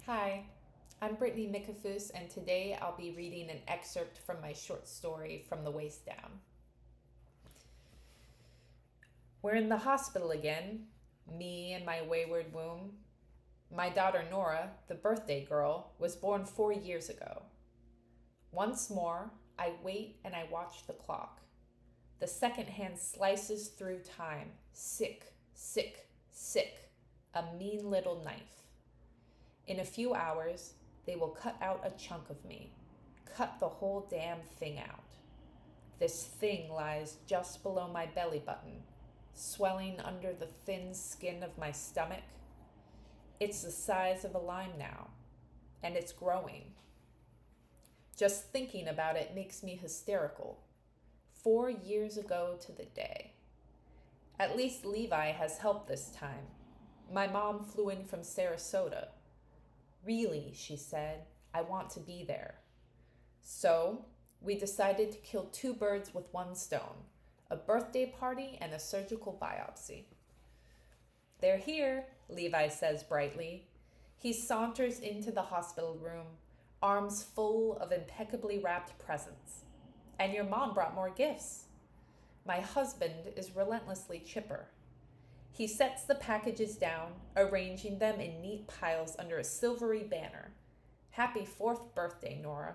Hi, I'm Brittany Micka-Foos, and today I'll be reading an excerpt from my short story, From the Waist Down. We're in the hospital again, me and my wayward womb. My daughter Nora, the birthday girl, was born 4 years ago. Once more, I wait and I watch the clock. The second hand slices through time, sick, sick, sick, a mean little knife. In a few hours, they will cut out a chunk of me, cut the whole damn thing out. This thing lies just below my belly button, swelling under the thin skin of my stomach. It's the size of a lime now, and it's growing. Just thinking about it makes me hysterical. 4 years ago to the day. At least Levi has help this time. My mom flew in from Sarasota. Really, she said, I want to be there. So, we decided to kill 2 birds with 1 stone, a birthday party and a surgical biopsy. They're here, Levi says brightly. He saunters into the hospital room, arms full of impeccably wrapped presents. And your mom brought more gifts. My husband is relentlessly chipper. He sets the packages down, arranging them in neat piles under a silvery banner. Happy 4th birthday, Nora.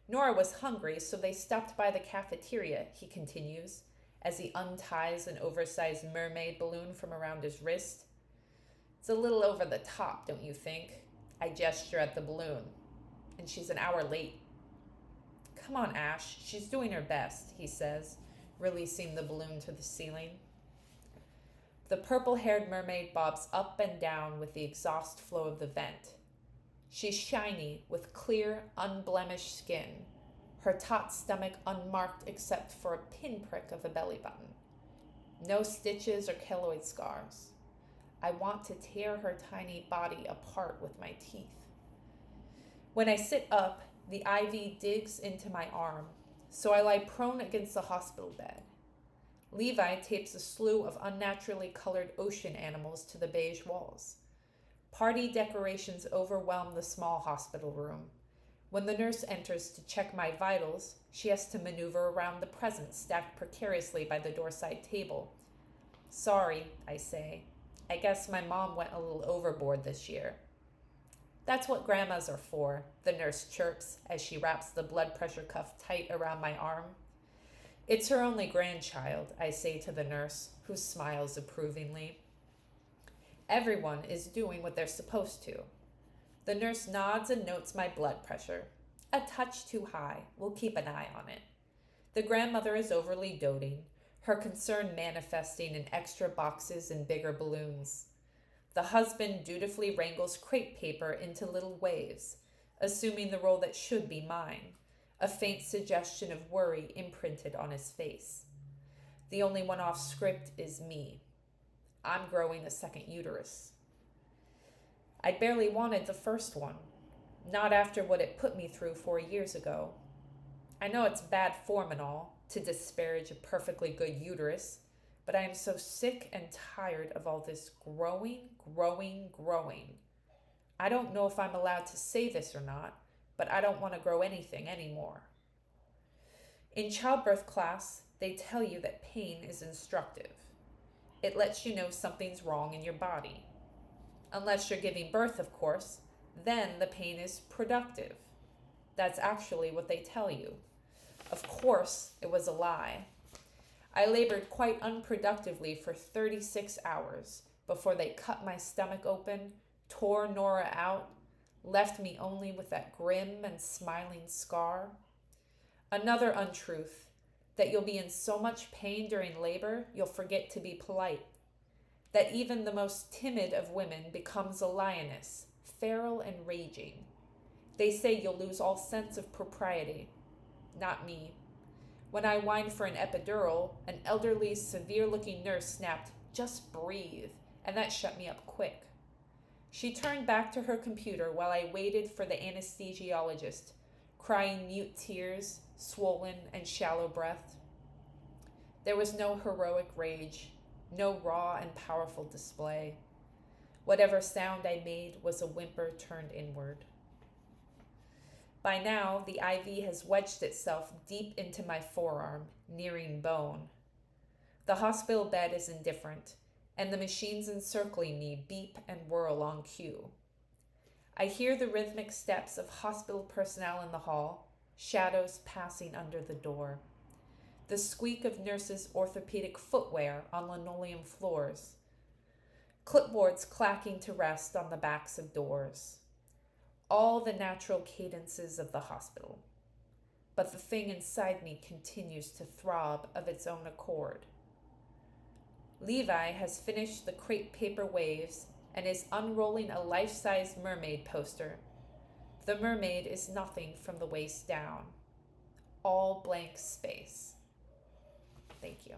Nora was hungry, so they stopped by the cafeteria, he continues, as he unties an oversized mermaid balloon from around his wrist. It's a little over the top, don't you think? I gesture at the balloon. And she's an hour late. Come on, Ash, she's doing her best, he says, releasing the balloon to the ceiling. The purple-haired mermaid bobs up and down with the exhaust flow of the vent. She's shiny, with clear, unblemished skin, her taut stomach unmarked except for a pinprick of a belly button. No stitches or keloid scars. I want to tear her tiny body apart with my teeth. When I sit up, the IV digs into my arm, so I lie prone against the hospital bed. Levi tapes a slew of unnaturally colored ocean animals to the beige walls. Party decorations overwhelm the small hospital room. When the nurse enters to check my vitals, she has to maneuver around the presents stacked precariously by the doorside table. Sorry, I say. I guess my mom went a little overboard this year. That's what grandmas are for, the nurse chirps as she wraps the blood pressure cuff tight around my arm. It's her only grandchild, I say to the nurse, who smiles approvingly. Everyone is doing what they're supposed to. The nurse nods and notes my blood pressure. A touch too high. We'll keep an eye on it. The grandmother is overly doting, her concern manifesting in extra boxes and bigger balloons. The husband dutifully wrangles crepe paper into little waves, assuming the role that should be mine. A faint suggestion of worry imprinted on his face. The only one off script is me. I'm growing a second uterus. I barely wanted the first one, not after what it put me through 4 years ago. I know it's bad form and all, to disparage a perfectly good uterus, but I am so sick and tired of all this growing. I don't know if I'm allowed to say this or not, but I don't want to grow anything anymore. In childbirth class, they tell you that pain is instructive. It lets you know something's wrong in your body. Unless you're giving birth, of course, then the pain is productive. That's actually what they tell you. Of course, it was a lie. I labored quite unproductively for 36 hours before they cut my stomach open, tore Nora out, left me only with that grim and smiling scar. Another untruth, that you'll be in so much pain during labor, you'll forget to be polite. That even the most timid of women becomes a lioness, feral and raging. They say you'll lose all sense of propriety. Not me. When I whined for an epidural, an elderly, severe-looking nurse snapped, "Just breathe," and that shut me up quick. She turned back to her computer while I waited for the anesthesiologist, crying mute tears, swollen and shallow breathed. There was no heroic rage, no raw and powerful display. Whatever sound I made was a whimper turned inward. By now, the IV has wedged itself deep into my forearm, nearing bone. The hospital bed is indifferent, and the machines encircling me beep and whirl on cue. I hear the rhythmic steps of hospital personnel in the hall, shadows passing under the door. The squeak of nurses' orthopedic footwear on linoleum floors. Clipboards clacking to rest on the backs of doors. All the natural cadences of the hospital. But the thing inside me continues to throb of its own accord. Levi has finished the crepe paper waves and is unrolling a life-size mermaid poster. The mermaid is nothing from the waist down. All blank space. Thank you.